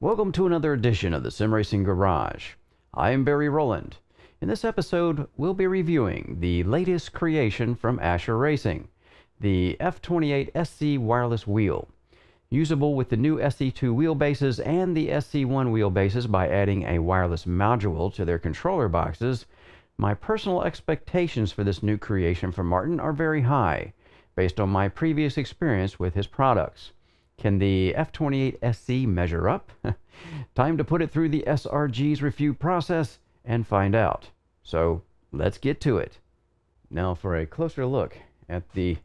Welcome to another edition of the Sim Racing Garage. I am Barry Rowland. In this episode, we'll be reviewing the latest creation from Ascher-Racing, the F28-SC wireless wheel. Usable with the new SC2 wheelbases and the SC1 wheelbases by adding a wireless module to their controller boxes, my personal expectations for this new creation from Martin are very high, based on my previous experience with his products. Can the F28-SC measure up? Time to put it through the SRG's review process and find out. So let's get to it. Now for a closer look at the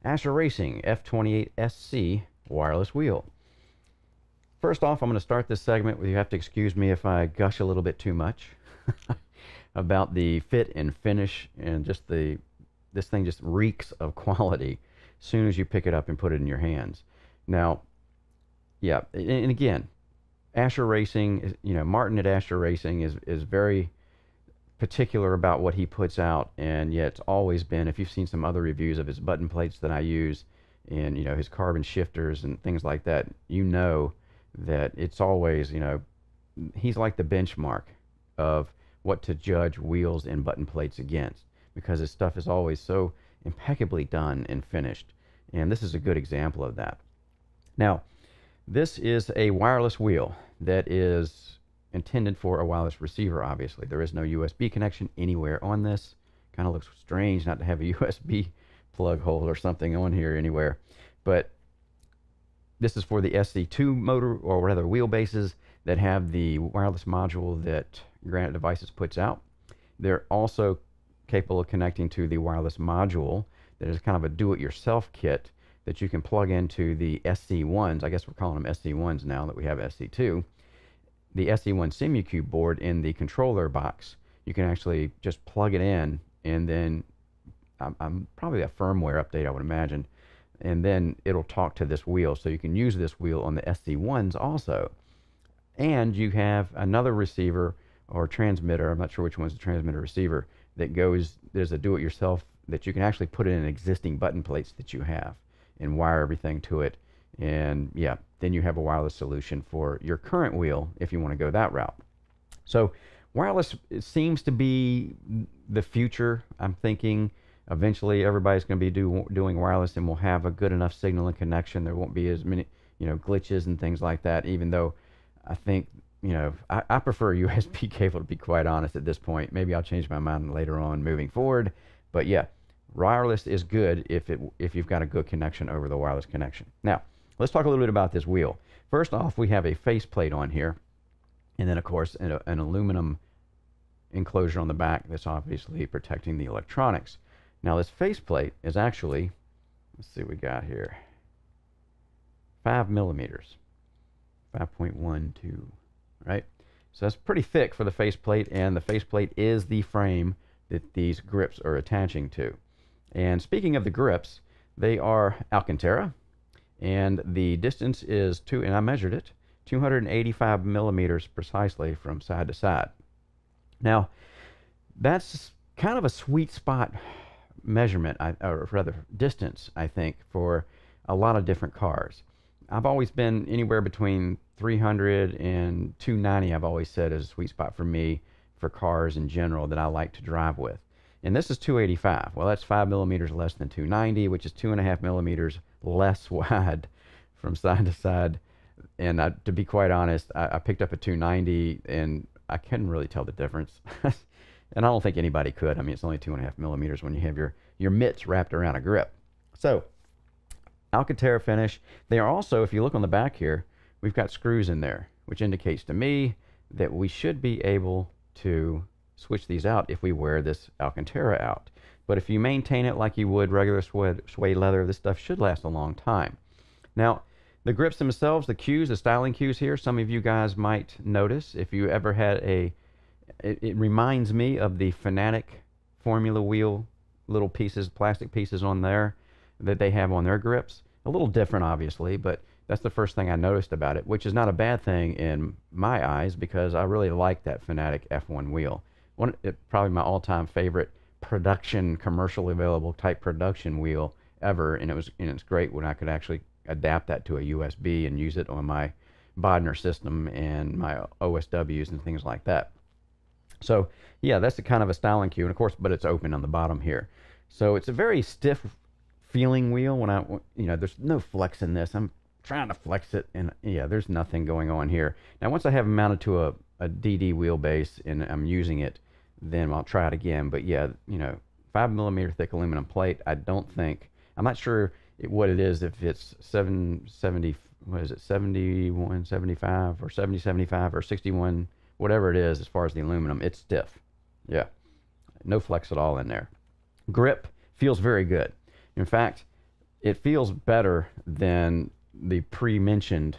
Ascher-Racing F28-SC wireless wheel. First off, I'm going to start this segment with, you have to excuse me if I gush a little bit too much about the fit and finish, and just this thing just reeks of quality as soon as you pick it up and put it in your hands. Now, yeah, and again, Ascher-Racing, Martin at Ascher-Racing is very particular about what he puts out, and yet it's always been, if you've seen some other reviews of his button plates that I use, and his carbon shifters and things like that, that it's always, he's like the benchmark of what to judge wheels and button plates against, because his stuff is always so impeccably done and finished, and this is a good example of that. Now, this is a wireless wheel that is intended for a wireless receiver, obviously. There is no USB connection anywhere on this. Kind of looks strange not to have a USB plug hole or something on here anywhere. But this is for the SC2 motor, or rather wheelbases that have the wireless module that Granite Devices puts out. They're also capable of connecting to the wireless module that is kind of a do-it-yourself kit that you can plug into the SC1s. I guess we're calling them SC1s now that we have SC2. The SC1 SimuCube board in the controller box, you can actually just plug it in, and then probably a firmware update, I would imagine, and then it'll talk to this wheel, so you can use this wheel on the SC1s also. And you have another receiver or transmitter, I'm not sure which one's the transmitter receiver, that goes, there's a do-it-yourself that you can actually put in existing button plates that you have and wire everything to it, and yeah, then you have a wireless solution for your current wheel if you want to go that route. So wireless, it seems to be the future. I'm thinking eventually everybody's going to be doing wireless, and we'll have a good enough signal and connection. There won't be as many glitches and things like that, even though I think I prefer a USB cable, to be quite honest at this point. Maybe I'll change my mind later on moving forward, but yeah, wireless is good if you've got a good connection over the wireless connection. Now, let's talk a little bit about this wheel. First off, we have a faceplate on here, and then of course an aluminum enclosure on the back that's obviously protecting the electronics. Now this faceplate is actually, let's see what we got here, 5 millimeters, 5.12, right? So that's pretty thick for the faceplate, and the faceplate is the frame that these grips are attaching to. And speaking of the grips, they are Alcantara, and the distance is and I measured it, 285 millimeters precisely from side to side. Now, that's kind of a sweet spot measurement, or rather distance, I think, for a lot of different cars. I've always been anywhere between 300 and 290, I've always said, is a sweet spot for me for cars in general that I like to drive with. And this is 285. Well, that's 5 millimeters less than 290, which is 2.5 millimeters less wide from side to side. And to be quite honest, I picked up a 290, and I couldn't really tell the difference. And I don't think anybody could. I mean, it's only 2.5 millimeters when you have your mitts wrapped around a grip. So, Alcantara finish. They are also, if you look on the back here, we've got screws in there, which indicates to me that we should be able to switch these out if we wear this Alcantara out. But if you maintain it like you would regular suede leather, this stuff should last a long time. Now, the grips themselves, the cues, the styling cues here, some of you guys might notice if you ever had it reminds me of the Fanatic Formula wheel, little pieces, plastic pieces on there that they have on their grips. A little different, obviously, but that's the first thing I noticed about it, which is not a bad thing in my eyes, because I really like that Fanatic F1 wheel. Probably my all-time favorite production, commercially available type production wheel ever, and it's great when I could actually adapt that to a USB and use it on my Bodner system and my OSWs and things like that. So yeah, that's a kind of a styling cue, and of course, but it's open on the bottom here. So it's a very stiff feeling wheel. There's no flex in this. I'm trying to flex it, and yeah, there's nothing going on here. Now, once I have it mounted to a DD wheelbase and I'm using it, then I'll try it again. But yeah, 5mm thick aluminum plate. I'm not sure what it is, if it's 770, what is it, 7175 or 7075 or 61, whatever it is. As far as the aluminum, it's stiff. Yeah, no flex at all in there. Grip feels very good. In fact, it feels better than the pre-mentioned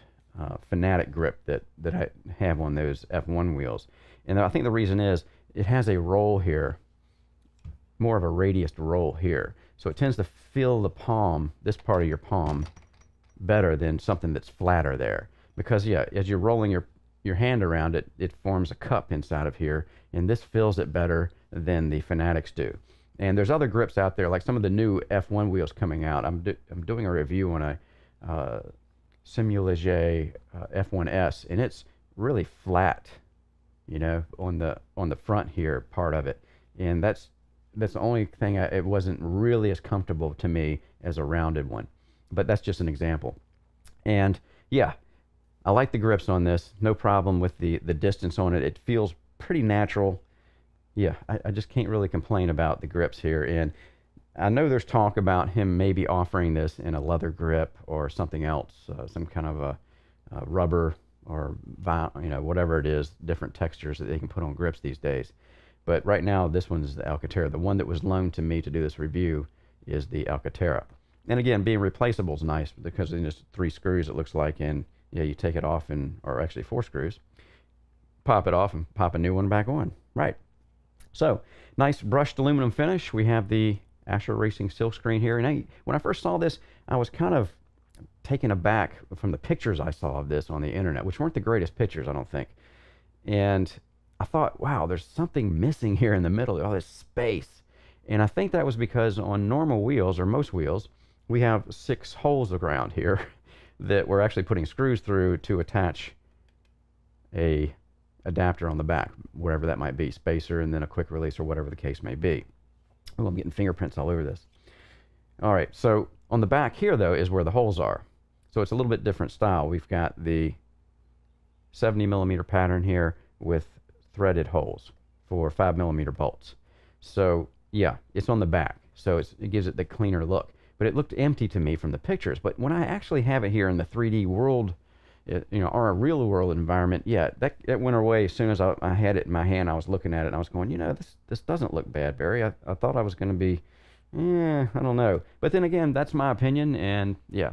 Fanatic grip that I have on those F1 wheels. And I think the reason is it has a roll here, more of a radiused roll here. So it tends to feel the palm, this part of your palm, better than something that's flatter there. Because yeah, as you're rolling your hand around it, it forms a cup inside of here, and this fills it better than the Fanatics do. And there's other grips out there, like some of the new F1 wheels coming out. I'm doing a review on a Simulage F1S, and it's really flat, on the front here part of it, and that's the only thing. It wasn't really as comfortable to me as a rounded one, but that's just an example. And yeah, I like the grips on this. No problem with the distance on it. It feels pretty natural. Yeah, I just can't really complain about the grips here. And I know there's talk about him maybe offering this in a leather grip or something else, some kind of a rubber or vinyl, whatever it is, different textures that they can put on grips these days. But right now, this one's the Alcantara. The one that was loaned to me to do this review is the Alcantara. And again, being replaceable is nice because it's just 3 screws, it looks like, and yeah, you take it off, or actually 4 screws, pop it off and pop a new one back on. Right. So, nice brushed aluminum finish. We have the Ascher-Racing silkscreen here. And when I first saw this, I was kind of taken aback from the pictures I saw of this on the internet, which weren't the greatest pictures, I don't think. And I thought, wow, there's something missing here in the middle, all this space. And I think that was because on normal wheels, or most wheels, we have 6 holes around here that we're actually putting screws through to attach a adapter on the back, wherever that might be, spacer, and then a quick release, or whatever the case may be. Oh, I'm getting fingerprints all over this. All right, so on the back here, though, is where the holes are. So it's a little bit different style. We've got the 70mm pattern here with threaded holes for 5mm bolts. So yeah, it's on the back, so it gives it the cleaner look. But it looked empty to me from the pictures. But when I actually have it here in the 3D world, or a real world environment, yeah, that went away as soon as I had it in my hand. I was looking at it and I was going, this doesn't look bad, Barry. I thought I was going to be, I don't know. But then again, that's my opinion, and yeah,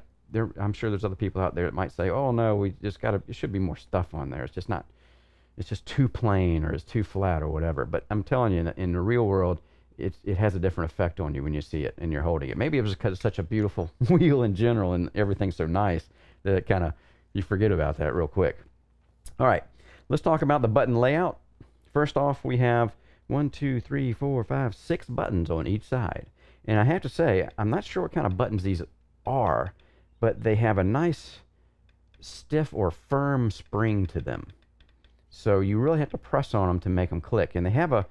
I'm sure there's other people out there that might say, oh no, it should be more stuff on there. It's just too plain, or it's too flat, or whatever. But I'm telling you, in the real world, it has a different effect on you when you see it and you're holding it. Maybe it was because it's such a beautiful wheel in general and everything's so nice that it kind of, you forget about that real quick. All right, let's talk about the button layout. First off, we have 6 buttons on each side. And I have to say, I'm not sure what kind of buttons these are, but they have a nice stiff or firm spring to them. So you really have to press on them to make them click. And they have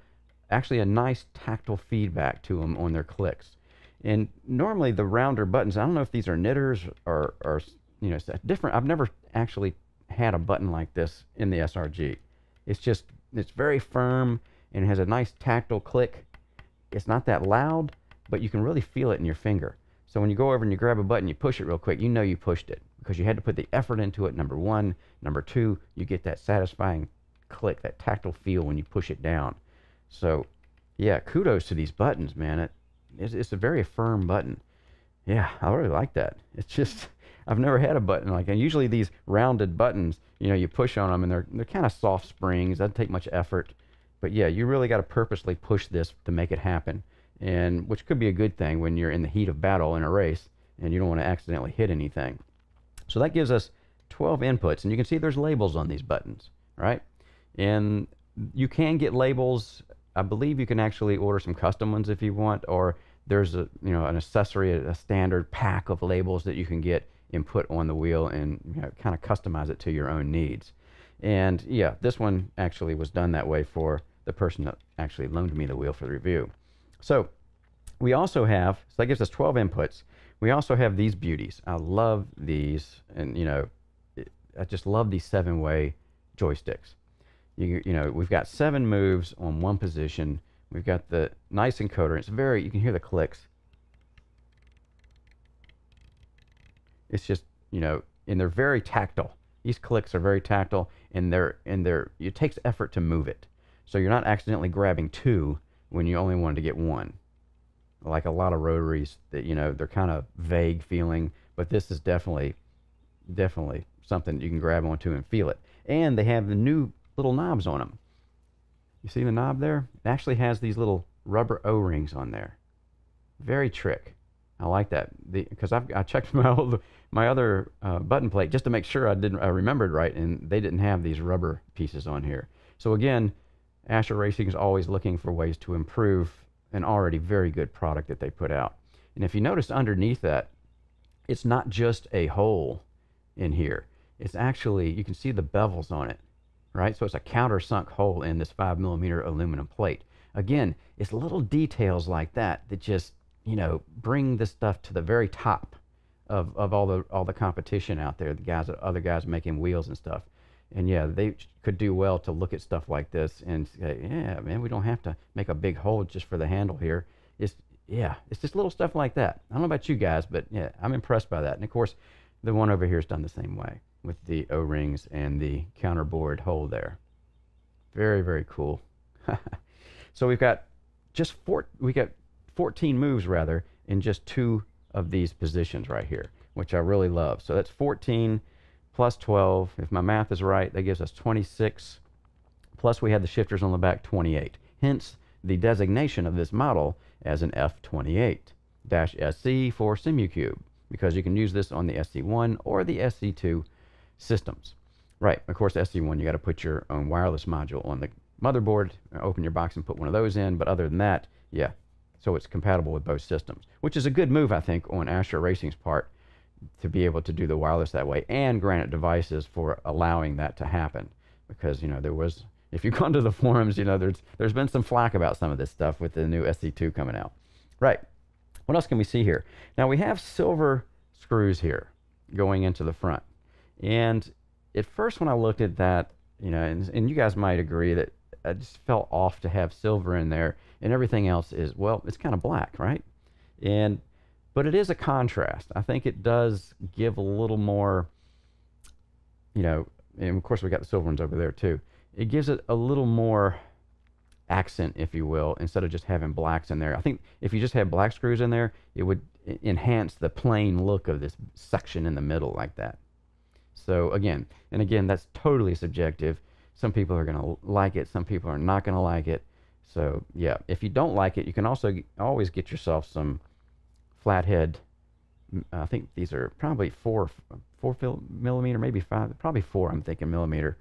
actually a nice tactile feedback to them on their clicks. And normally the rounder buttons, I don't know if these are knitters or different. I've never actually had a button like this in the SRG. It's very firm and it has a nice tactile click. It's not that loud, but you can really feel it in your finger. So when you go over and you grab a button, you push it real quick, you know you pushed it because you had to put the effort into it, number one. Number two, you get that satisfying click, that tactile feel when you push it down. So yeah, kudos to these buttons, man. It's a very firm button. Yeah, I really like that. It's just, I've never had a button like that. Usually these rounded buttons, you push on them and they're kind of soft springs. Doesn't take much effort. But yeah, you really got to purposely push this to make it happen. And which could be a good thing when you're in the heat of battle in a race and you don't want to accidentally hit anything. So that gives us 12 inputs, and you can see there's labels on these buttons, right? And you can get labels. I believe you can actually order some custom ones if you want, or there's an accessory, a standard pack of labels that you can get, input on the wheel and kind of customize it to your own needs. And yeah, this one actually was done that way for the person that actually loaned me the wheel for the review. So we also have, so that gives us 12 inputs. We also have these beauties. I love these, and I just love these 7-way joysticks. We've got 7 moves on one position. We've got the nice encoder. It's very, you can hear the clicks. It's just, and they're very tactile. These clicks are very tactile, and it takes effort to move it. So you're not accidentally grabbing 2 when you only wanted to get 1. Like a lot of rotaries that, they're kind of vague feeling, but this is definitely something that you can grab onto and feel it. And they have the new little knobs on them. You see the knob there? It actually has these little rubber O-rings on there. Very trick. I like that because I checked my other button plate just to make sure I remembered right, and they didn't have these rubber pieces on here. So again, Ascher-Racing is always looking for ways to improve an already very good product that they put out. And if you notice underneath that, it's not just a hole in here. It's actually, you can see the bevels on it, right? So it's a countersunk hole in this 5mm aluminum plate. Again, it's little details like that that just, bring this stuff to the very top of all the competition out there, other guys making wheels and stuff. And yeah, they could do well to look at stuff like this and say, yeah, man, we don't have to make a big hole just for the handle here. It's just little stuff like that. I don't know about you guys, but yeah, I'm impressed by that. And of course, the one over here is done the same way with the O-rings and the counterboard hole there. Very, very cool. So we've got 14 moves rather in just 2 of these positions right here, which I really love. So that's 14 plus 12. If my math is right, that gives us 26. Plus we have the shifters on the back, 28. Hence the designation of this model as an F28-SC for SimuCube, because you can use this on the SC1 or the SC2 systems. Right, of course, SC1, you got to put your own wireless module on the motherboard, open your box and put one of those in, but other than that, yeah, so it's compatible with both systems, which is a good move, I think, on Ascher-Racing's part to be able to do the wireless that way, and Granite Devices for allowing that to happen, because, there was, if you've gone to the forums, there's been some flack about some of this stuff with the new SC2 coming out. Right, what else can we see here? Now we have silver screws here going into the front, and at first when I looked at that, and you guys might agree that I just felt off to have silver in there, and everything else is, well, it's kind of black, right? But it is a contrast. I think it does give a little more, and of course we got the silver ones over there too. It gives it a little more accent, if you will, instead of just having blacks in there. I think if you just had black screws in there, it would enhance the plain look of this section in the middle like that. So again, that's totally subjective. Some people are going to like it. Some people are not going to like it. So yeah, if you don't like it, you can also always get yourself some flathead. I think these are probably 4 millimeter, maybe 5, probably 4. I'm thinking millimeter,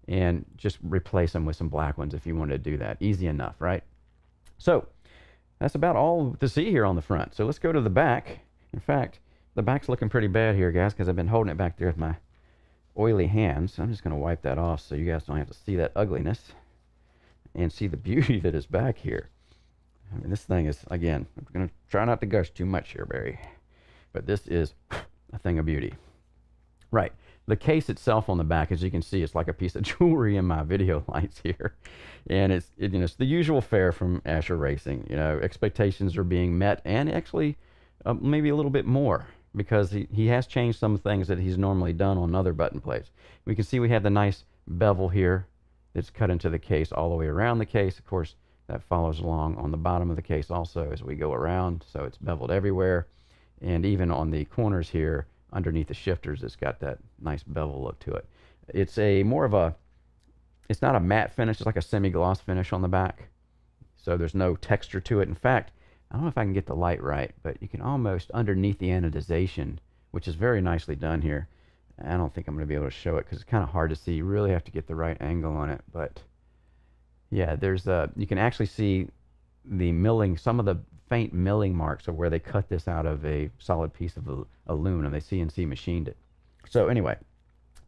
and just replace them with some black ones if you want to do that. Easy enough, right? So that's about all to see here on the front. So let's go to the back. In fact, the back's looking pretty bad here, guys, because I've been holding it back there with my oily hands. I'm just going to wipe that off so you guys don't have to see that ugliness and see the beauty that is back here. I mean, this thing is, again, I'm going to try not to gush too much here, Barry, but this is a thing of beauty. Right, the case itself on the back, as you can see, it's like a piece of jewelry in my video lights here, and it's the usual fare from Ascher-Racing. Expectations are being met, and actually maybe a little bit more, because he has changed some things that he's normally done on other button plates. We can see we have the nice bevel here that's cut into the case all the way around the case. Of course, that follows along on the bottom of the case also as we go around, so it's beveled everywhere. And even on the corners here, underneath the shifters, it's got that nice bevel look to it. It's it's not a matte finish, it's like a semi-gloss finish on the back. So there's no texture to it. In fact, I don't know if I can get the light right, but you can almost, underneath the anodization, which is very nicely done here. I don't think I'm going to be able to show it because it's kind of hard to see. You really have to get the right angle on it. But yeah, you can actually see the milling, some of the faint milling marks of where they cut this out of a solid piece of aluminum. They CNC machined it. So anyway,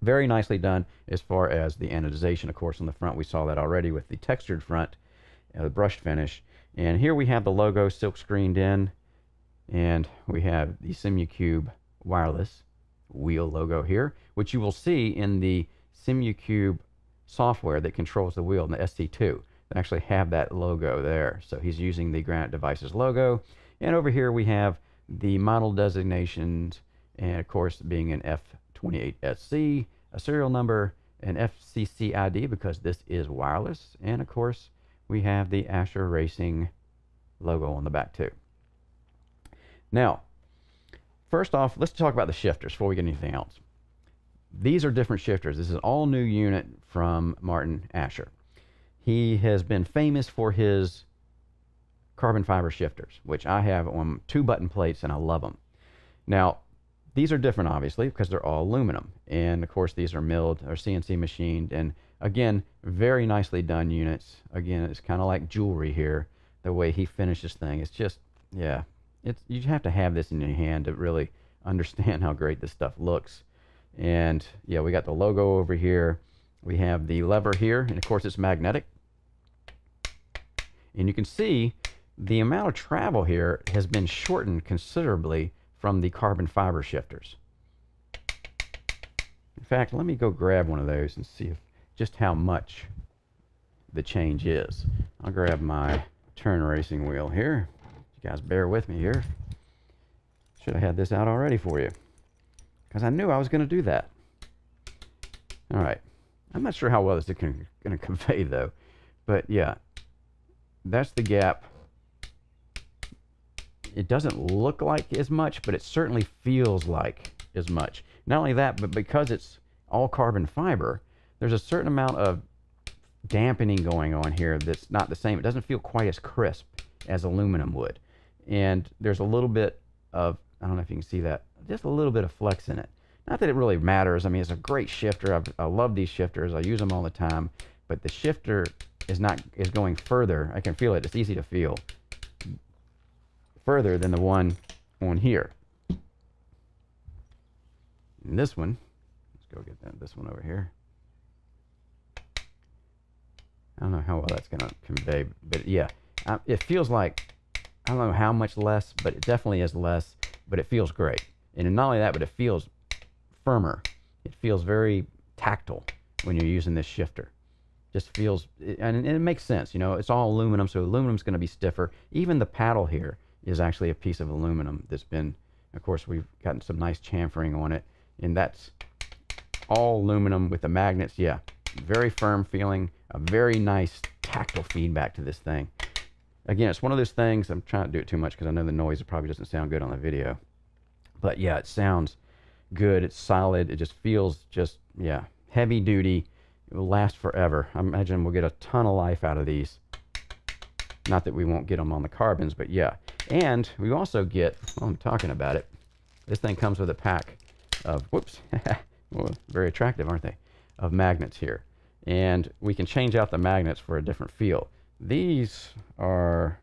very nicely done as far as the anodization. Of course, on the front, we saw that already with the textured front, the brushed finish. And here we have the logo silk screened in, and we have the SimuCube wireless wheel logo here, which you will see in the SimuCube software that controls the wheel in the SC2. They actually have that logo there. So he's using the Granite Devices logo. And over here we have the model designations, and of course being an F28-SC, a serial number, an FCC ID because this is wireless, and of course we have the Ascher-Racing logo on the back too. Now, first off, let's talk about the shifters before we get anything else. These are different shifters. This is an all new unit from Martin Ascher. He has been famous for his carbon fiber shifters, which I have on 2 button plates, and I love them. Now, these are different, obviously, because they're all aluminum. And, of course, these are milled or CNC machined. And, again, very nicely done units. Again, it's kind of like jewelry here, the way he finishes things. It's just, yeah, you have to have this in your hand to really understand how great this stuff looks. And, yeah, we got the logo over here. We have the lever here, and, of course, it's magnetic. And you can see the amount of travel here has been shortened considerably from the carbon fiber shifters. In fact, let me go grab one of those and see just how much the change is. I'll grab my turn racing wheel here. You guys bear with me here. Should have had this out already for you, because I knew I was going to do that. All right. I'm not sure how well this is going to convey, though. But, yeah, that's the gap. It doesn't look like as much, but it certainly feels like as much. Not only that, but because it's all carbon fiber, there's a certain amount of dampening going on here that's not the same. It doesn't feel quite as crisp as aluminum would. And there's a little bit of, I don't know if you can see that, just a little bit of flex in it. Not that it really matters. I mean, it's a great shifter. I love these shifters. I use them all the time. But the shifter is going further. I can feel it. It's easy to feel. Further than the one on here. And this one, let's go get this one over here. I don't know how well that's going to convey, but yeah, it feels like, I don't know how much less, but it definitely is less, but it feels great. And not only that, but it feels firmer. It feels very tactile when you're using this shifter. Just feels, and it makes sense, you know, it's all aluminum, so aluminum's going to be stiffer. Even the paddle here is actually a piece of aluminum that's been, of course, we've gotten some nice chamfering on it, and that's all aluminum with the magnets. Yeah, very firm feeling, a very nice tactile feedback to this thing. Again, it's one of those things, I'm trying to do it too much because I know the noise probably doesn't sound good on the video. But yeah, it sounds good, it's solid, it just feels just, yeah, heavy duty. It will last forever. I imagine we'll get a ton of life out of these. Not that we won't get them on the carbons, but yeah. And we also get, well, I'm talking about it, this thing comes with a pack of, whoops, well, very attractive, aren't they, of magnets here. And we can change out the magnets for a different feel. These are,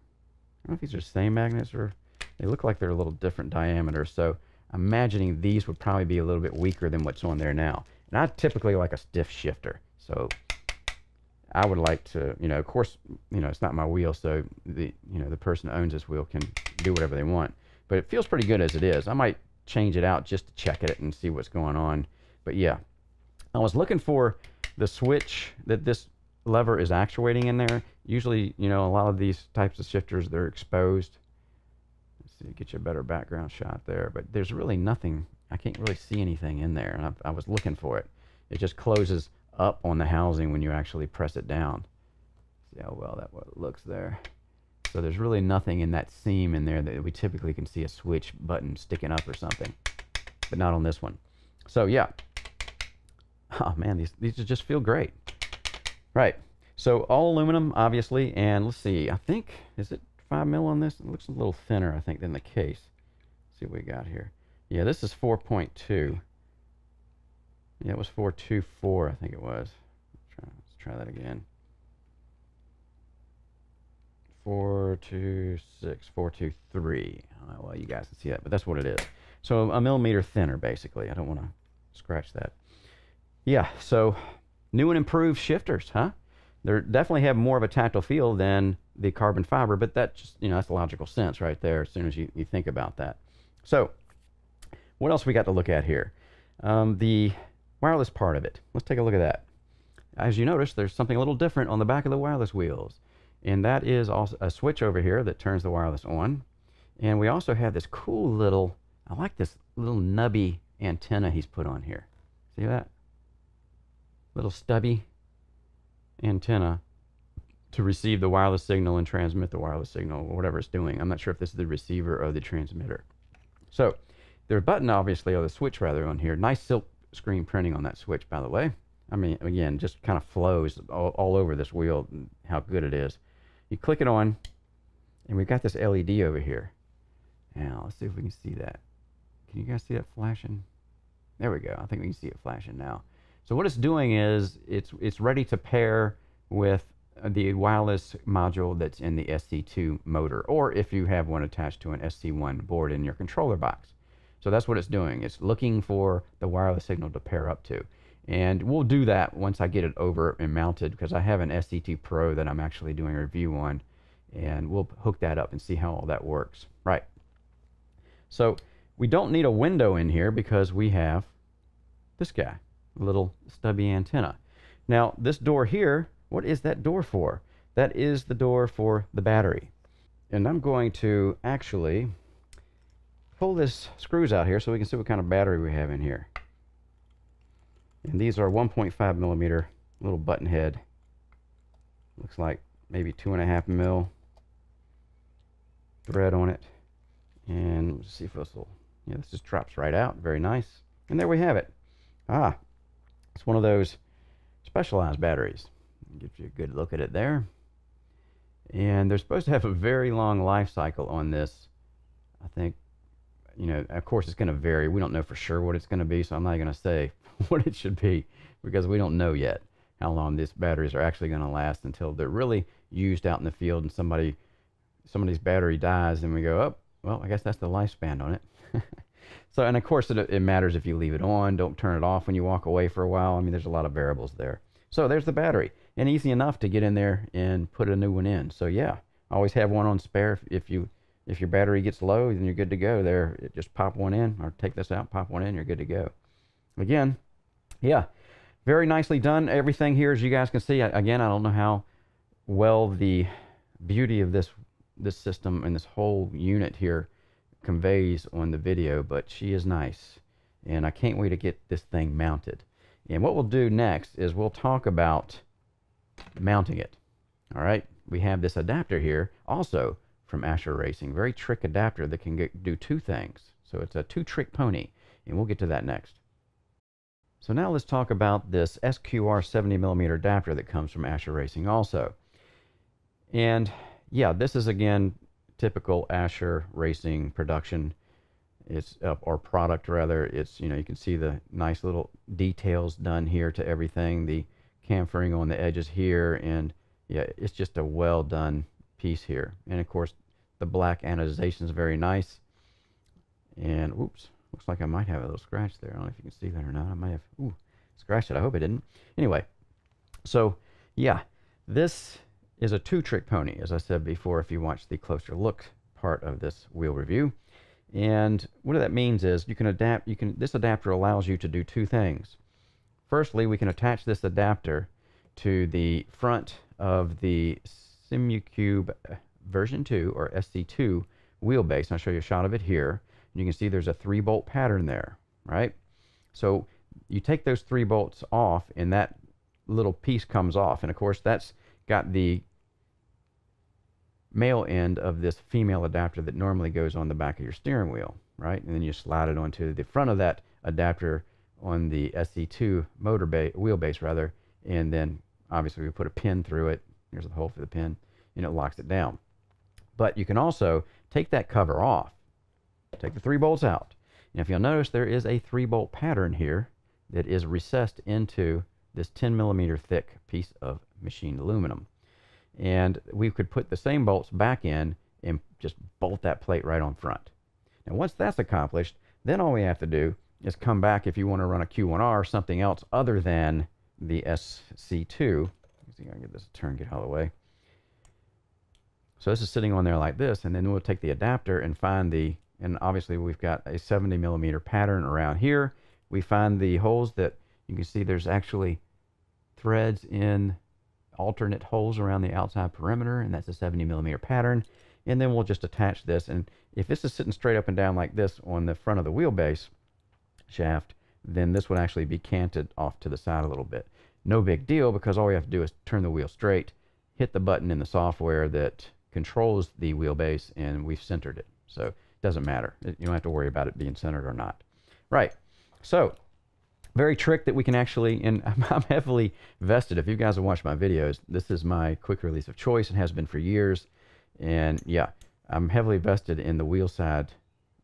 I don't know if these are the same magnets or they look like they're a little different diameter. So I'm imagining these would probably be a little bit weaker than what's on there now. And I typically like a stiff shifter. So I would like to, you know, of course, you know, it's not my wheel, so the person who owns this wheel can do whatever they want. But it feels pretty good as it is. I might change it out just to check it and see what's going on. But yeah, I was looking for the switch that this lever is actuating in there. Usually, you know, a lot of these types of shifters, they're exposed. Let's see, get you a better background shot there. But there's really nothing, I can't really see anything in there. And I was looking for it. It just closes up on the housing when you actually press it down. See how well that looks there. So there's really nothing in that seam in there that we typically can see a switch button sticking up or something, but not on this one. So yeah, oh man, these just feel great. Right, so all aluminum obviously, and let's see, I think, is it 5 mil on this? It looks a little thinner, I think, than the case. Let's see what we got here. Yeah, this is 4.2. Yeah, it was 4.24, I think it was. Let's try that again. 426, 423. Well, you guys can see that, but that's what it is. So a millimeter thinner, basically. I don't want to scratch that. Yeah, so new and improved shifters, huh? They definitely have more of a tactile feel than the carbon fiber, but that just, that's a logical sense right there as soon as you think about that. So what else we got to look at here? The wireless part of it. Let's take a look at that. As you notice, there's something a little different on the back of the wireless wheels, and that is also a switch over here that turns the wireless on. And we also have this cool little, I like this little nubby antenna he's put on here. See that? Little stubby antenna to receive the wireless signal and transmit the wireless signal, or whatever it's doing. I'm not sure if this is the receiver or the transmitter. So there's a button, obviously, or the switch rather, on here. Nice silk screen printing on that switch, by the way. I mean, again, just kind of flows all over this wheel, how good it is. You click it on, and we've got this LED over here. Now, let's see if we can see that. Can you guys see that flashing? There we go. I think we can see it flashing now. So what it's doing is it's ready to pair with the wireless module that's in the SC2 motor, or if you have one attached to an SC1 board in your controller box. So that's what it's doing. It's looking for the wireless signal to pair up to. And we'll do that once I get it over and mounted, because I have an SC2 Pro that I'm actually doing a review on, and we'll hook that up and see how all that works. Right. So we don't need a window in here because we have this guy, a little stubby antenna. Now this door here, what is that door for? That is the door for the battery. And I'm going to actually pull this screws out here so we can see what kind of battery we have in here. And these are 1.5 millimeter little button head. Looks like maybe 2.5 mil thread on it. And let's see if this will, yeah, this just drops right out. Very nice. And there we have it. Ah, it's one of those specialized batteries. Gives you a good look at it there. And they're supposed to have a very long life cycle on this. I think, of course it's going to vary. We don't know for sure what it's going to be, so I'm not going to say what it should be, because we don't know yet how long these batteries are actually going to last until they're really used out in the field and somebody's battery dies and we go, oh, well, I guess that's the lifespan on it. So, and of course it matters if you leave it on. Don't turn it off when you walk away for a while. I mean, there's a lot of variables there. So there's the battery, and easy enough to get in there and put a new one in. So yeah, always have one on spare. If your battery gets low, then you're good to go there. Just pop one in, or take this out, pop one in, you're good to go. Again, yeah, very nicely done. Everything here, as you guys can see, again, I don't know how well the beauty of this system and this whole unit here conveys on the video, but she is nice, and I can't wait to get this thing mounted. And what we'll do next is we'll talk about mounting it. All right, we have this adapter here, also from Ascher-Racing, very trick adapter that can do two things. So it's a two-trick pony, and we'll get to that next. So now let's talk about this SQR 70mm adapter that comes from Ascher-Racing also. And yeah, this is again typical Ascher-Racing production. It's or product rather. It's, you can see the nice little details done here to everything, the chamfering on the edges here, and yeah, it's just a well done piece here. And of course the black anodization is very nice. And oops, looks like I might have a little scratch there. I don't know if you can see that or not. I might have scratched it. I hope I didn't. Anyway, so yeah, this is a two-trick pony, as I said before, if you watch the closer look part of this wheel review. And what that means is you can adapt. This adapter allows you to do two things. Firstly, we can attach this adapter to the front of the Simucube version 2 or SC2 wheelbase. And I'll show you a shot of it here. You can see there's a 3-bolt pattern there, right? So you take those 3 bolts off, and that little piece comes off. And of course, that's got the male end of this female adapter that normally goes on the back of your steering wheel, right? And then you slide it onto the front of that adapter on the SC2 motor wheelbase rather, and then obviously we put a pin through it. Here's the hole for the pin, and it locks it down. But you can also take that cover off, take the 3 bolts out, and if you'll notice, there is a 3-bolt pattern here that is recessed into this 10mm thick piece of machined aluminum. and we could put the same bolts back in and just bolt that plate right on front. Now once that's accomplished, then all we have to do is come back if you want to run a Q1R or something else other than the SC2. Let's see if I can get this to turn, get out of the way. So this is sitting on there like this, and then we'll take the adapter and find the, and obviously we've got a 70mm pattern around here. We find the holes that you can see there's actually threads in alternate holes around the outside perimeter, and that's a 70mm pattern. And then we'll just attach this, and if this is sitting straight up and down like this on the front of the wheelbase shaft, then this would actually be canted off to the side a little bit. No big deal, because all we have to do is turn the wheel straight, hit the button in the software that controls the wheelbase, and we've centered it. So it doesn't matter. You don't have to worry about it being centered or not. Right. So very trick that we can actually, and I'm heavily vested. If you guys have watched my videos, this is my quick release of choice and has been for years. And yeah, I'm heavily vested in the wheel side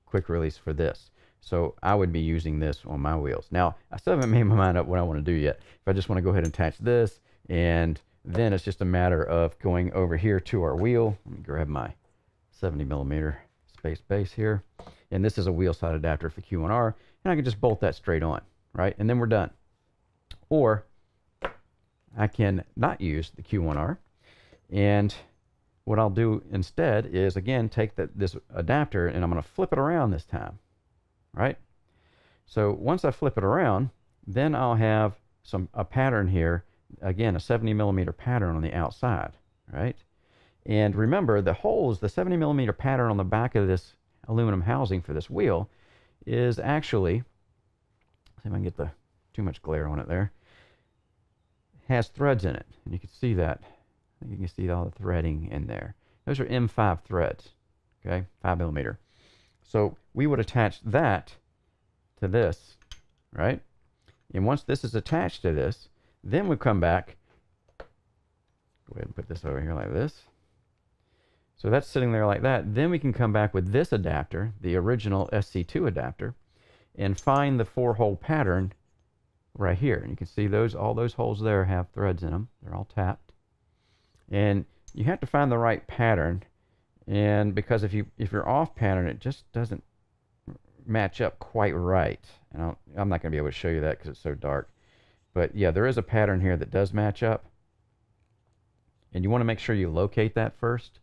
quick release for this. So I would be using this on my wheels. Now, I still haven't made my mind up what I want to do yet. If I just want to go ahead and attach this, and then it's just a matter of going over here to our wheel. Let me grab my 70mm space base here. And this is a wheel side adapter for Q1R. And I can just bolt that straight on, right? And then we're done. Or I can not use the Q1R. And what I'll do instead is, again, take this adapter, and I'm going to flip it around this time, right? So once I flip it around, then I'll have a pattern here. Again, a 70mm pattern on the outside, right? And remember, the holes, the 70mm pattern on the back of this aluminum housing for this wheel is actually, see if I can get too much glare on it there, has threads in it. And you can see that. You can see all the threading in there. Those are M5 threads, okay, 5mm. So we would attach that to this, right? And once this is attached to this, then we come back, go ahead and put this over here like this. So that's sitting there like that. Then we can come back with this adapter, the original SC2 adapter, and find the 4-hole pattern right here. And you can see all those holes there have threads in them. They're all tapped. And you have to find the right pattern. And because if you're off pattern, it just doesn't match up quite right. And I'm not going to be able to show you that because it's so dark. But yeah, there is a pattern here that does match up. And you want to make sure you locate that first,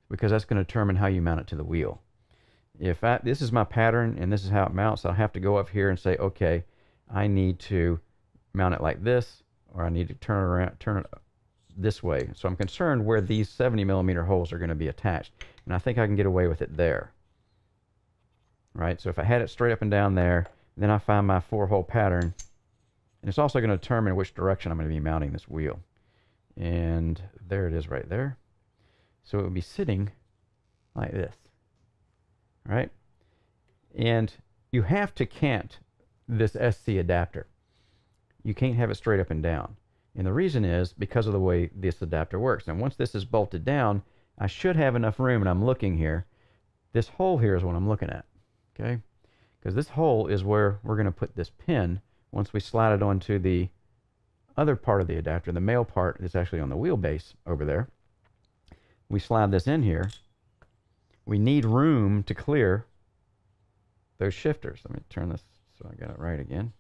because that's going to determine how you mount it to the wheel. If this is my pattern and this is how it mounts, I'll have to go up here and say, okay, I need to mount it like this, or I need to turn it this way. So I'm concerned where these 70mm holes are going to be attached. And I think I can get away with it there. Right? So if I had it straight up and down there, then I find my 4-hole pattern. And it's also going to determine which direction I'm going to be mounting this wheel. And there it is right there. So it would be sitting like this. Right? And you have to cant this SC adapter. You can't have it straight up and down. And the reason is because of the way this adapter works. And once this is bolted down, I should have enough room, and I'm looking here. This hole here is what I'm looking at. Okay? Because this hole is where we're going to put this pin once we slide it onto the other part of the adapter, the male part is actually on the wheelbase over there. We slide this in here. We need room to clear those shifters. Let me turn this so I got it right again.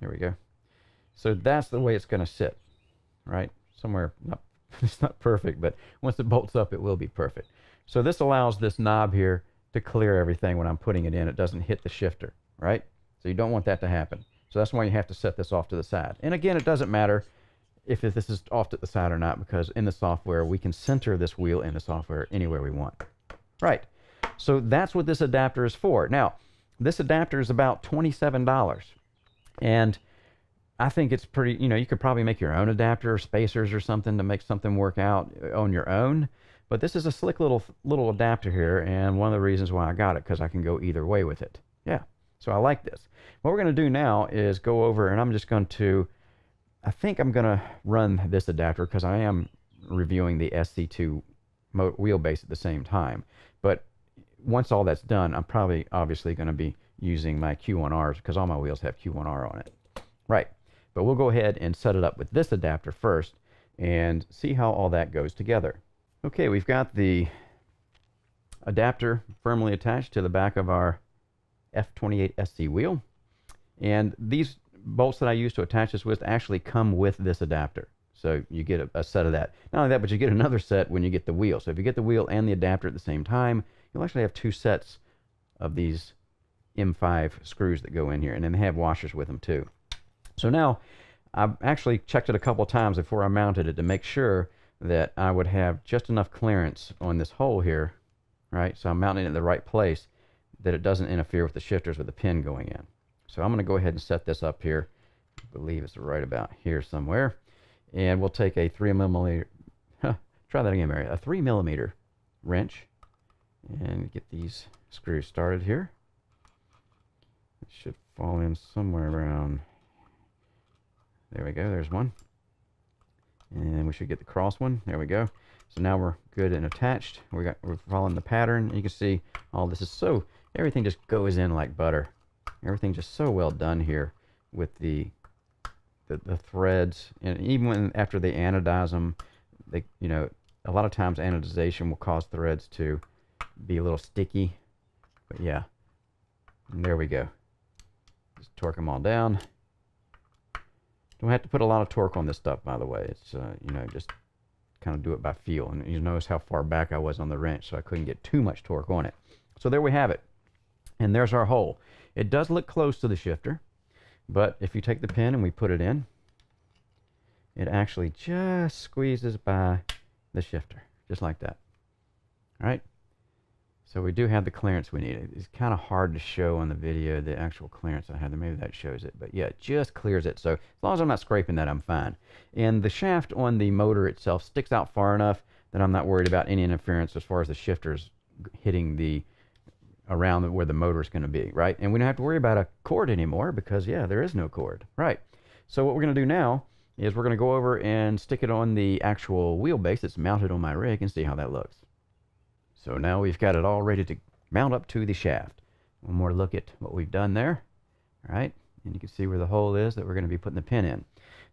There we go. So that's the way it's going to sit, right? Somewhere, it's not perfect, but once it bolts up, it will be perfect. So this allows this knob here to clear everything when I'm putting it in. It doesn't hit the shifter, right? So you don't want that to happen. So that's why you have to set this off to the side. And again, it doesn't matter if this is off to the side or not, because in the software, we can center this wheel in the software anywhere we want. Right. So that's what this adapter is for. Now, this adapter is about $27. And I think it's pretty, you could probably make your own adapter or spacers or something to make something work out on your own. But this is a slick little adapter here, and one of the reasons why I got it, because I can go either way with it. Yeah. So I like this. What we're going to do now is go over, and I'm just going to, I think I'm going to run this adapter because I am reviewing the SC2 wheelbase at the same time. But once all that's done, I'm probably obviously going to be using my Q1Rs because all my wheels have Q1R on it. Right. But we'll go ahead and set it up with this adapter first. and see how all that goes together. Okay, we've got the adapter firmly attached to the back of our F28-SC wheel, and these bolts that I use to attach this with actually come with this adapter. So you get a set of that. Not only that, but you get another set when you get the wheel. So if you get the wheel and the adapter at the same time, you'll actually have two sets of these M5 screws that go in here, and then they have washers with them too. So now I've actually checked it a couple times before I mounted it to make sure that I would have just enough clearance on this hole here, right? So I'm mounting it in the right place, that it doesn't interfere with the shifters with the pin going in. So I'm going to go ahead and set this up here. I believe it's right about here somewhere. And we'll take a 3mm, try that again, Mary, a 3mm wrench, and get these screws started here. It should fall in somewhere around, there we go, there's one. And we should get the cross one, there we go. So now we're good and attached. We're following the pattern. You can see all this is so, everything just goes in like butter. Everything just so well done here with the threads, and even when after they anodize them, they, you know, a lot of times anodization will cause threads to be a little sticky. But yeah, and there we go. Just torque them all down. Don't have to put a lot of torque on this stuff, by the way. It's you know, just kind of do it by feel. And you notice how far back I was on the wrench, so I couldn't get too much torque on it. So there we have it. And there's our hole. It does look close to the shifter, but if you take the pin and we put it in, it actually just squeezes by the shifter, just like that. All right. So we do have the clearance we need. It's kind of hard to show on the video the actual clearance I have there. Maybe that shows it, but yeah, it just clears it. So as long as I'm not scraping that, I'm fine. And the shaft on the motor itself sticks out far enough that I'm not worried about any interference as far as the shifters hitting the around where the motor is going to be, right? And we don't have to worry about a cord anymore because, yeah, there is no cord, right? So what we're going to do now is we're going to go over and stick it on the actual wheelbase that's mounted on my rig and see how that looks. So now we've got it all ready to mount up to the shaft. One more look at what we've done there, all right? And you can see where the hole is that we're going to be putting the pin in.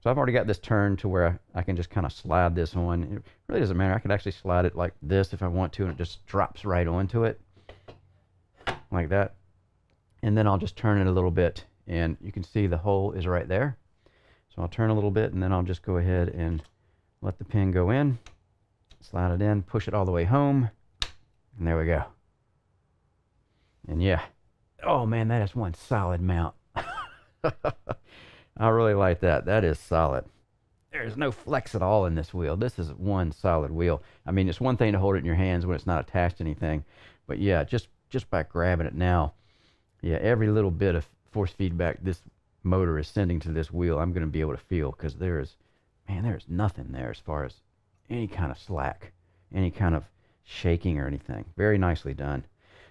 So I've already got this turned to where I can just kind of slide this on. It really doesn't matter. I could actually slide it like this if I want to, and it just drops right onto it, like that. And then I'll just turn it a little bit, and you can see the hole is right there. So I'll turn a little bit, and then I'll just go ahead and let the pin go in, slide it in, push it all the way home, and there we go. And yeah, oh man, that is one solid mount. I really like that. That is solid. There's no flex at all in this wheel. This is one solid wheel. I mean, it's one thing to hold it in your hands when it's not attached to anything, but yeah, just by grabbing it now, yeah, every little bit of force feedback this motor is sending to this wheel, I'm going to be able to feel, because there's nothing there as far as any kind of slack, any kind of shaking or anything. Very nicely done.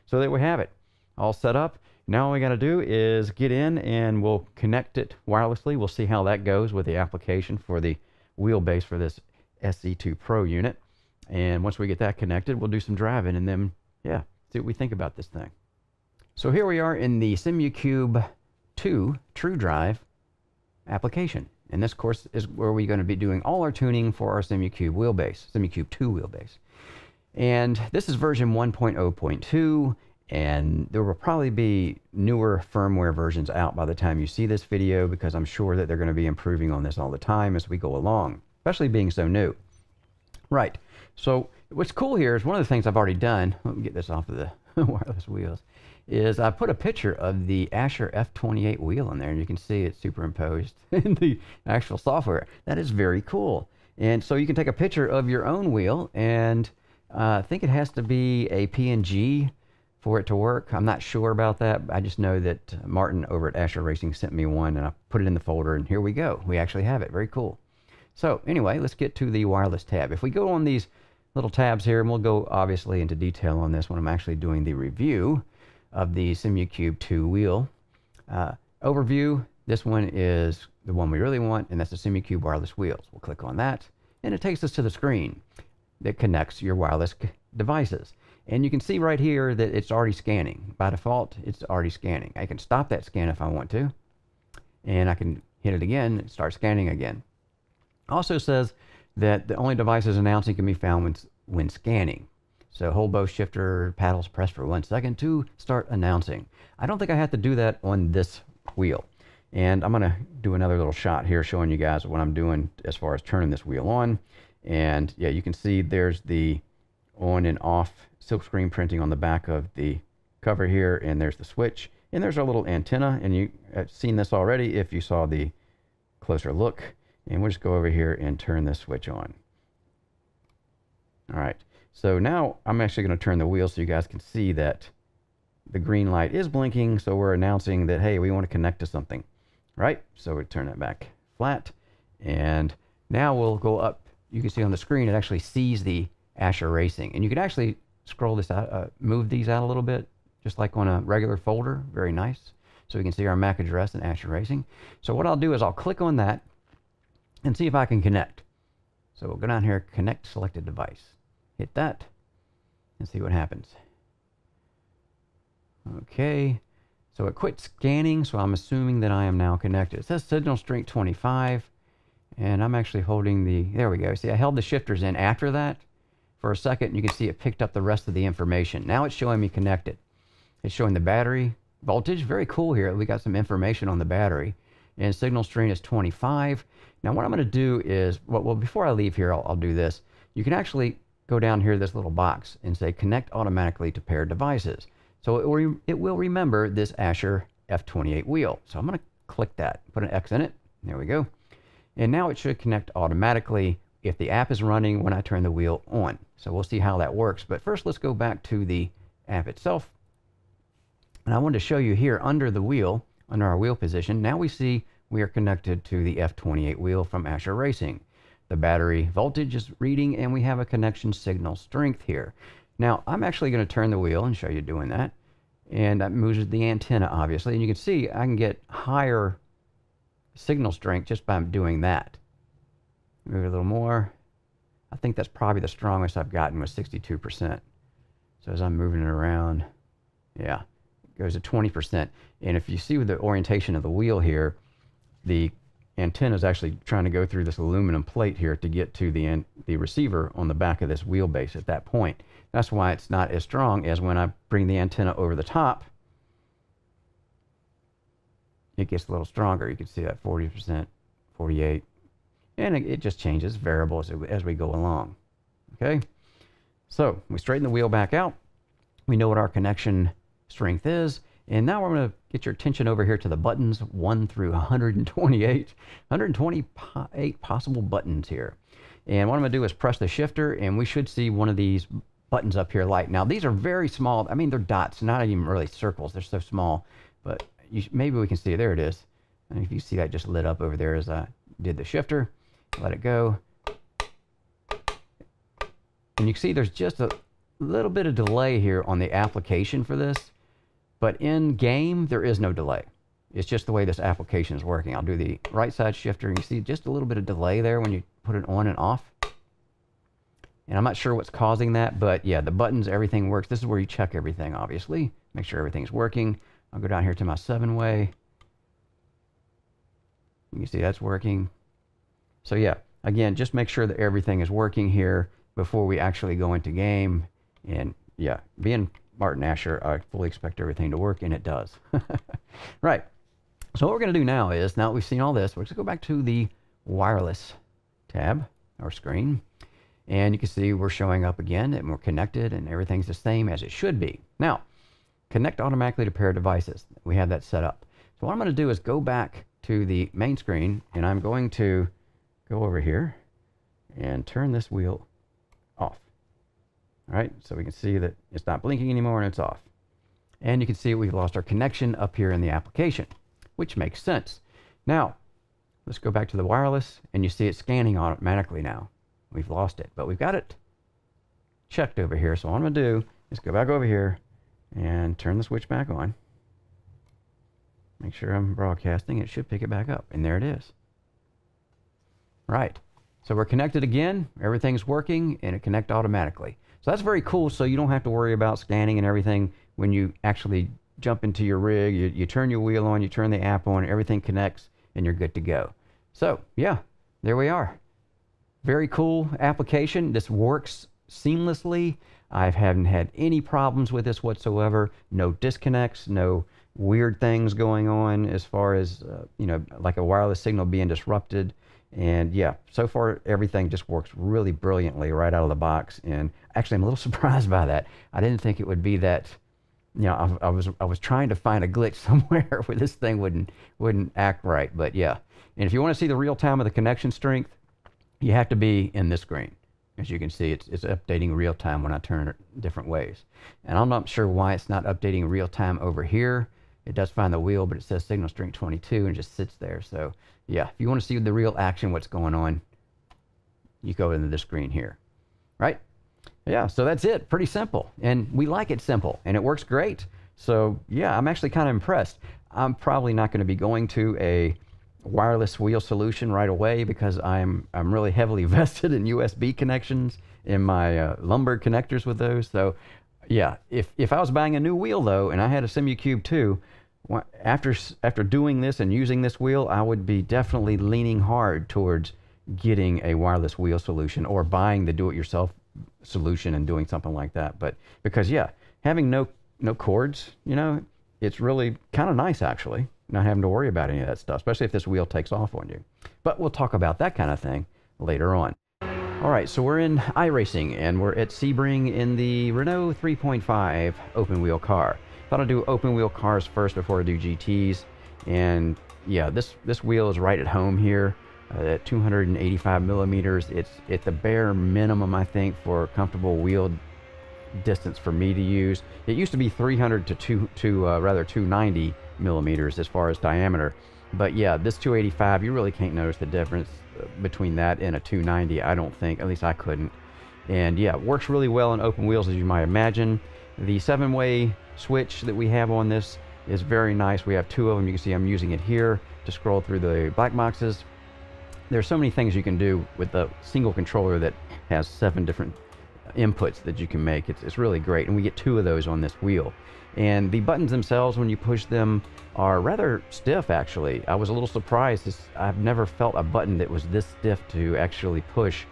So there we have it, all set up. Now all we got to do is get in and we'll connect it wirelessly. We'll see how that goes with the application for the wheelbase for this SC2 Pro unit. And once we get that connected, we'll do some driving and then, yeah, see what we think about this thing. So here we are in the SimuCube 2 True Drive application. And this, of course, is where we're going to be doing all our tuning for our SimuCube wheelbase, SimuCube 2 wheelbase. And this is version 1.0.2, and there will probably be newer firmware versions out by the time you see this video, because I'm sure that they're going to be improving on this all the time as we go along, especially being so new. Right. So what's cool here is one of the things I've already done, let me get this off of the wireless wheels, is I put a picture of the Ascher F28 wheel in there, and you can see it superimposed in the actual software. That is very cool. And so you can take a picture of your own wheel, and I think it has to be a PNG for it to work. I'm not sure about that. I just know that Martin over at Ascher-Racing sent me one, and I put it in the folder, and here we go. We actually have it. Very cool. So anyway, let's get to the wireless tab. If we go on these little tabs here, and we'll go obviously into detail on this when I'm actually doing the review of the SimuCube 2 wheel. Overview, this one is the one we really want, and that's the SimuCube wireless wheels. We'll click on that, and it takes us to the screen that connects your wireless devices. And you can see right here that it's already scanning. By default, it's already scanning. I can stop that scan if I want to, and I can hit it again and start scanning again. Also says that the only devices announcing can be found when scanning. So hold both shifter paddles pressed for 1 second to start announcing. I don't think I have to do that on this wheel. And I'm going to do another little shot here showing you guys what I'm doing as far as turning this wheel on. And yeah, you can see there's the on and off silkscreen printing on the back of the cover here, and there's the switch, and there's our little antenna, and you have seen this already if you saw the closer look. And we'll just go over here and turn this switch on. All right, so now I'm actually going to turn the wheel so you guys can see that the green light is blinking, so we're announcing that, hey, we want to connect to something, right? So we turn that back flat, and now we'll go up. You can see on the screen it actually sees the Ascher-Racing, and you can actually scroll this out, move these out a little bit, just like on a regular folder. Very nice. So we can see our MAC address and Ascher-Racing. So what I'll do is I'll click on that and see if I can connect. So we'll go down here, connect selected device. Hit that and see what happens. Okay, so it quit scanning, so I'm assuming that I am now connected. It says signal strength 25, and I'm actually holding the, there we go. See, I held the shifters in after that for a second, and you can see it picked up the rest of the information. Now it's showing me connected. It's showing the battery voltage. Very cool here. We got some information on the battery, and signal strength is 25. Now what I'm going to do is, well, before I leave here, I'll do this. You can actually go down here to this little box and say connect automatically to paired devices. So it will remember this Ascher F28 wheel. So I'm going to click that, put an X in it. There we go. And now it should connect automatically if the app is running when I turn the wheel on. So we'll see how that works. But first, let's go back to the app itself. And I wanted to show you here under the wheel, under our wheel position, now we see we are connected to the F28 wheel from Ascher-Racing. The battery voltage is reading, and we have a connection signal strength here. Now, I'm actually going to turn the wheel and show you doing that. And that moves the antenna, obviously. And you can see I can get higher signal strength just by doing that. Move it a little more. I think that's probably the strongest I've gotten with 62%. So as I'm moving it around, yeah, it goes to 20%. And if you see with the orientation of the wheel here, the antenna is actually trying to go through this aluminum plate here to get to the receiver on the back of this wheelbase at that point. That's why it's not as strong as when I bring the antenna over the top. It gets a little stronger. You can see that 40%, 48%, and it just changes, variable as we go along. Okay, so we straighten the wheel back out. We know what our connection strength is, and now we're going to get your attention over here to the buttons 1 through 128 possible buttons here. And what I'm going to do is press the shifter, and we should see one of these buttons up here light. Now these are very small. I mean, they're dots, not even really circles. They're so small, but maybe we can see it. There it is. And if you see that just lit up over there as I did the shifter, let it go. And you can see there's just a little bit of delay here on the application for this, but in game there is no delay. It's just the way this application is working. I'll do the right side shifter, and you see just a little bit of delay there when you put it on and off. And I'm not sure what's causing that, but yeah, the buttons, everything works. This is where you check everything, obviously. Make sure everything's working. I'll go down here to my 7-way. You can see that's working. So yeah, again, just make sure that everything is working here before we actually go into game. And yeah, being Martin Ascher, I fully expect everything to work, and it does. Right. So what we're going to do now is, now that we've seen all this, we're going to go back to the wireless tab or screen. And you can see we're showing up again, and we're connected, and everything's the same as it should be. Now, connect automatically to paired devices. We have that set up. So what I'm going to do is go back to the main screen, and I'm going to go over here and turn this wheel off. All right, so we can see that it's not blinking anymore and it's off. And you can see we've lost our connection up here in the application, which makes sense. Now, let's go back to the wireless, and you see it scanning automatically now. We've lost it, but we've got it checked over here. So what I'm going to do is go back over here and turn the switch back on. Make sure I'm broadcasting. It should pick it back up, and there it is. Right. So we're connected again. Everything's working, and it connects automatically. So that's very cool. So you don't have to worry about scanning and everything when you actually jump into your rig. You turn your wheel on, you turn the app on, everything connects, and you're good to go. So yeah, there we are. very cool application. This works seamlessly. I haven't had any problems with this whatsoever. No disconnects, no weird things going on as far as, you know, like a wireless signal being disrupted. And yeah, so far everything just works really brilliantly right out of the box. And actually, I'm a little surprised by that. I didn't think it would be that. You know, I was trying to find a glitch somewhere where this thing wouldn't act right. But yeah, and if you want to see the real time of the connection strength, you have to be in this screen. As you can see, it's updating real time when I turn it different ways. And I'm not sure why it's not updating real time over here. It does find the wheel, but it says signal strength 22 and just sits there. So yeah, if you want to see the real action, what's going on, you go into the screen here, right? Yeah, so that's it. Pretty simple. And we like it simple, and it works great. So yeah, I'm actually kind of impressed. I'm probably not going to be going to a wireless wheel solution right away because I'm really heavily vested in USB connections in my lumbar connectors with those. So yeah, if I was buying a new wheel though, and I had a Simucube 2, after doing this and using this wheel, I would be definitely leaning hard towards getting a wireless wheel solution or buying the do-it-yourself solution and doing something like that. But because yeah, having no cords, you know, it's really kind of nice actually, not having to worry about any of that stuff, especially if this wheel takes off on you. But we'll talk about that kind of thing later on. All right, so we're in iRacing and we're at Sebring in the Renault 3.5 open wheel car. Thought I'd do open wheel cars first before I do GTs. And yeah, this wheel is right at home here. At 285 millimeters, it's at the bare minimum, I think, for comfortable wheel distance for me to use. It used to be 300 to 290 millimeters as far as diameter, but yeah, this 285, you really can't notice the difference between that and a 290. I don't think, at least I couldn't. And yeah, it works really well on open wheels, as you might imagine. The 7-way switch that we have on this is very nice. We have 2 of them. You can see I'm using it here to scroll through the black boxes. There's so many things you can do with the single controller that has 7 different inputs that you can make. It's really great, and we get 2 of those on this wheel. And the buttons themselves, when you push them, are rather stiff actually. I was a little surprised. I've never felt a button that was this stiff to actually push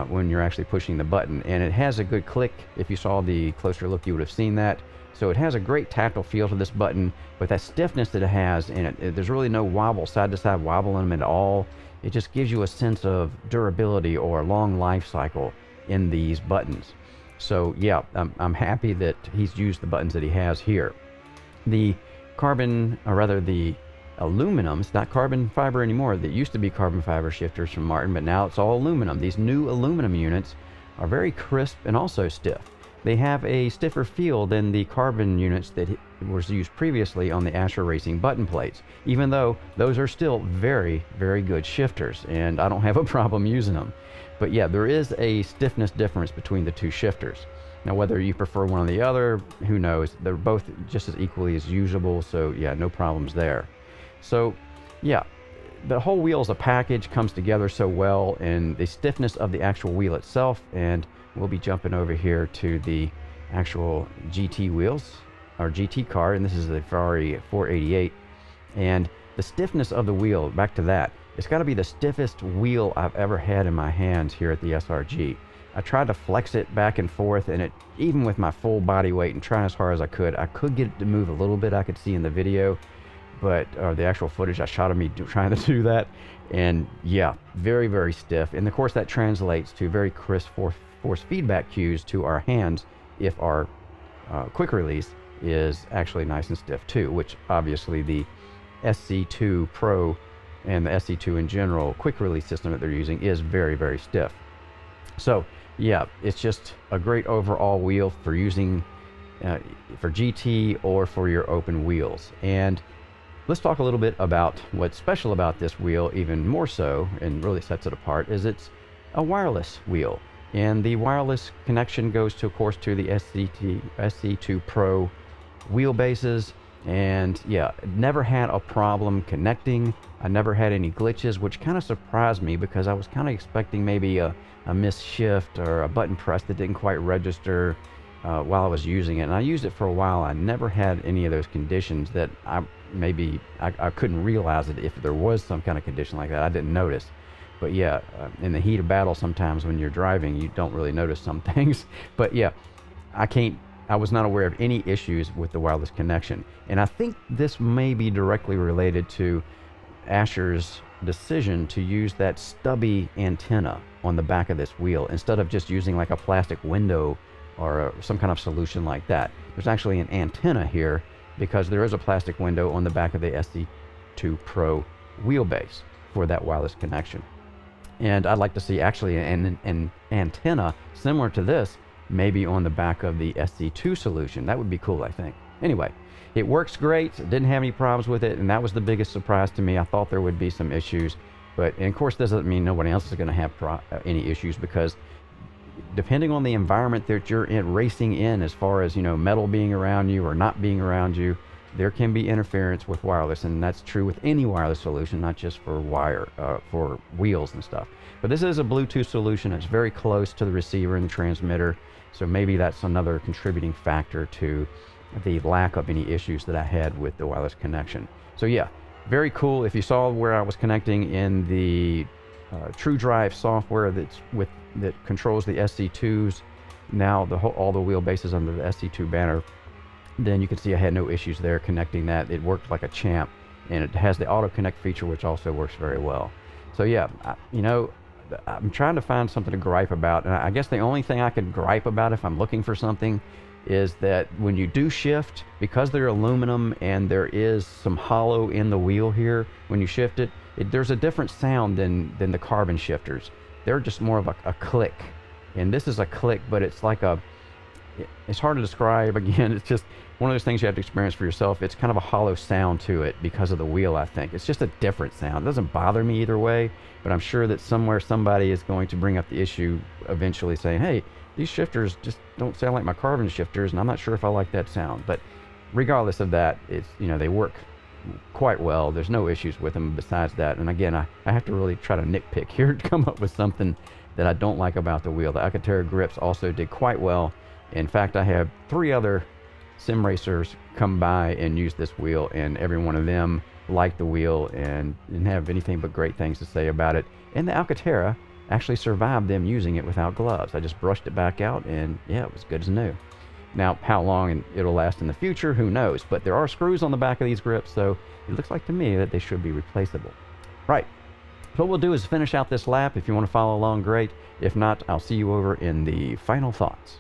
when you're actually pushing the button. And it has a good click. If you saw the closer look, you would have seen that. So it has a great tactile feel to this button, but that stiffness that it has in it, there's really no wobble, side to side wobble in them at all. It just gives you a sense of durability or long life cycle in these buttons. So yeah, I'm happy that he's used the buttons that he has here. The carbon, or rather the aluminum, it's not carbon fiber anymore. That used to be carbon fiber shifters from Martin, but now it's all aluminum. These new aluminum units are very crisp and also stiff. They have a stiffer feel than the carbon units that was used previously on the Ascher-Racing button plates, even though those are still very, very good shifters, and I don't have a problem using them. But yeah, there is a stiffness difference between the 2 shifters. Now, whether you prefer one or the other, who knows? They're both just as equally as usable, so yeah, no problems there. So yeah, the whole wheel as a package comes together so well, and the stiffness of the actual wheel itself. And we'll be jumping over here to the actual GT wheels, or GT car, and this is the Ferrari 488. And the stiffness of the wheel, back to that, it's got to be the stiffest wheel I've ever had in my hands here at the SRG. I tried to flex it back and forth, and it, even with my full body weight and trying as hard as I could get it to move a little bit. I could see in the video, but the actual footage I shot of me trying to do that, and yeah, very, very stiff. And of course that translates to very crisp force feedback cues to our hands if our quick release is actually nice and stiff too, which obviously the SC2 Pro and the SC2 in general quick release system that they're using is very, very stiff. So yeah, it's just a great overall wheel for using for GT or for your open wheels. And let's talk a little bit about what's special about this wheel, even more so, and really sets it apart, is it's a wireless wheel. And the wireless connection goes to, of course, to the SC2 Pro wheelbases. And yeah, never had a problem connecting. I never had any glitches, which kind of surprised me because I was kind of expecting maybe a missed shift or a button press that didn't quite register while I was using it. And I used it for a while. I never had any of those conditions that I couldn't realize it if there was some kind of condition like that. I didn't notice. But yeah, in the heat of battle, sometimes when you're driving, you don't really notice some things. But yeah, I was not aware of any issues with the wireless connection. And I think this may be directly related to Ascher's decision to use that stubby antenna on the back of this wheel instead of just using like a plastic window or some kind of solution like that. There's actually an antenna here because there is a plastic window on the back of the SC2 Pro wheelbase for that wireless connection. And I'd like to see actually an antenna similar to this maybe on the back of the SC2 solution. That would be cool, I think. Anyway, it works great. Didn't have any problems with it, and that was the biggest surprise to me. I thought there would be some issues, but and of course this doesn't mean nobody else is going to have any issues, because depending on the environment that you're racing in, as far as, you know, metal being around you or not being around you, there can be interference with wireless, and that's true with any wireless solution, not just for for wheels and stuff. But this is a Bluetooth solution. It's very close to the receiver and the transmitter, so maybe that's another contributing factor to the lack of any issues that I had with the wireless connection. So yeah, very cool. If you saw where I was connecting in the TrueDrive software that controls the SC2s, now all the wheelbases under the SC2 banner, then you can see I had no issues there connecting that. It worked like a champ, and it has the auto connect feature, which also works very well. So yeah, you know, I'm trying to find something to gripe about, and I guess the only thing I could gripe about if I'm looking for something is that when you do shift, because they're aluminum and there is some hollow in the wheel here, when you shift it, there's a different sound than the carbon shifters. They're just more of a click, and this is a click, but it's like it's hard to describe. Again, it's just one of those things you have to experience for yourself. It's kind of a hollow sound to it because of the wheel, I think. It's just a different sound. It doesn't bother me either way, but I'm sure that somewhere somebody is going to bring up the issue eventually, saying, hey, these shifters just don't sound like my carbon shifters, and I'm not sure if I like that sound. But regardless of that, it's, you know, they work quite well. There's no issues with them besides that. And again, I have to really try to nitpick here to come up with something that I don't like about the wheel. The Alcantara grips also did quite well. In fact, I have 3 other sim racers come by and use this wheel, and every one of them liked the wheel and didn't have anything but great things to say about it. And the Alcantara actually survived them using it without gloves. I just brushed it back out, and yeah, it was good as new. Now, how long it'll last in the future, who knows? But there are screws on the back of these grips, so it looks like to me that they should be replaceable. Right. So what we'll do is finish out this lap. If you want to follow along, great. If not, I'll see you over in the final thoughts.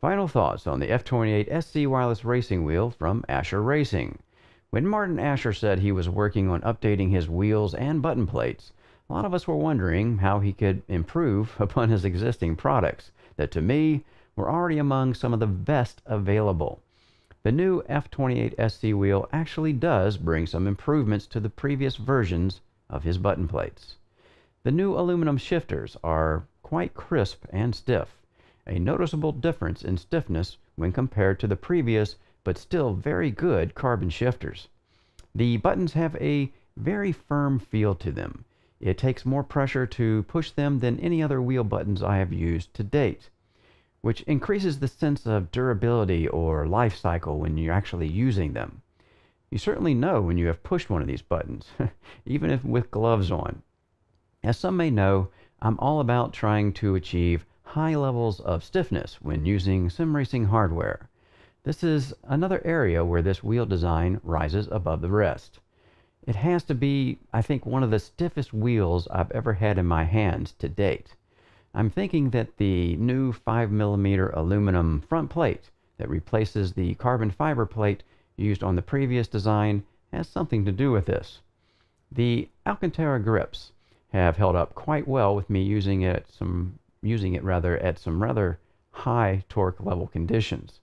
Final thoughts on the F28-SC wireless racing wheel from Ascher-Racing. When Martin Ascher said he was working on updating his wheels and button plates, a lot of us were wondering how he could improve upon his existing products that, to me, were already among some of the best available. The new F28-SC wheel actually does bring some improvements to the previous versions of his button plates. The new aluminum shifters are quite crisp and stiff, a noticeable difference in stiffness when compared to the previous but still very good carbon shifters. The buttons have a very firm feel to them. It takes more pressure to push them than any other wheel buttons I have used to date, which increases the sense of durability or life cycle when you're actually using them. You certainly know when you have pushed one of these buttons, even if with gloves on. As some may know, I'm all about trying to achieve high levels of stiffness when using sim racing hardware. This is another area where this wheel design rises above the rest. It has to be, I think, one of the stiffest wheels I've ever had in my hands to date. I'm thinking that the new 5mm aluminum front plate that replaces the carbon fiber plate used on the previous design has something to do with this. The Alcantara grips have held up quite well with me using it at some rather high torque level conditions.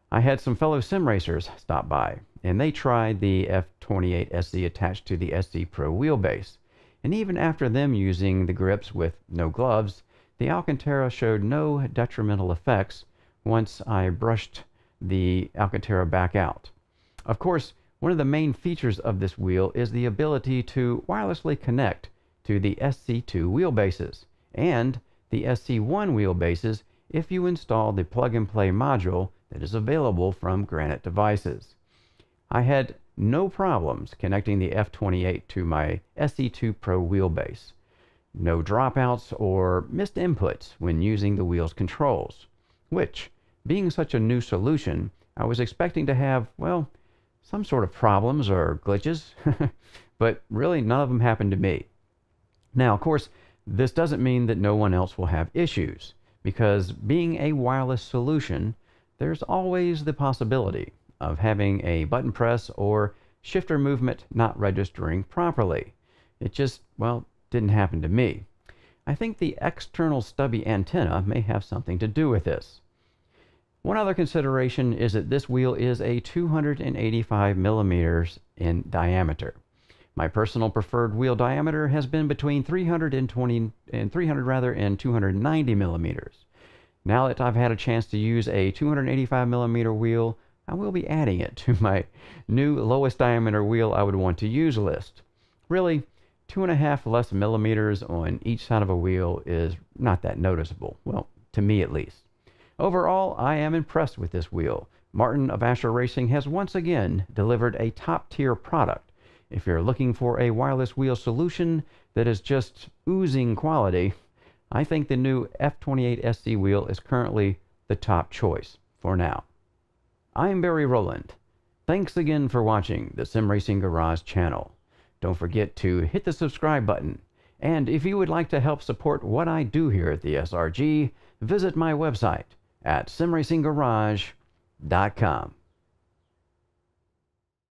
I had some fellow sim racers stop by, and they tried the F28-SC attached to the SC Pro wheelbase. And even after them using the grips with no gloves, the Alcantara showed no detrimental effects once I brushed the Alcantara back out. Of course, one of the main features of this wheel is the ability to wirelessly connect to the SC2 wheelbases and the SC1 wheelbases if you install the plug-and-play module that is available from Granite devices. I had no problems connecting the F28 to my SC2 Pro wheelbase. No dropouts or missed inputs when using the wheel's controls, which, being such a new solution, I was expecting to have, well, some sort of problems or glitches, but really none of them happened to me. Now, of course, this doesn't mean that no one else will have issues, because being a wireless solution, there's always the possibility of having a button press or shifter movement not registering properly. It just, well, didn't happen to me. I think the external stubby antenna may have something to do with this. One other consideration is that this wheel is a 285 millimeters in diameter. My personal preferred wheel diameter has been between 390 millimeters. Now that I've had a chance to use a 285 millimeter wheel, I will be adding it to my new lowest diameter wheel I would want to use list. Really, 2.5 less millimeters on each side of a wheel is not that noticeable. Well, to me at least. Overall, I am impressed with this wheel. Martin of Ascher-Racing has once again delivered a top-tier product. If you're looking for a wireless wheel solution that is just oozing quality, I think the new F28-SC wheel is currently the top choice for now. I'm Barry Rowland. Thanks again for watching the Sim Racing Garage channel. Don't forget to hit the subscribe button. And if you would like to help support what I do here at the SRG, visit my website at simracinggarage.com.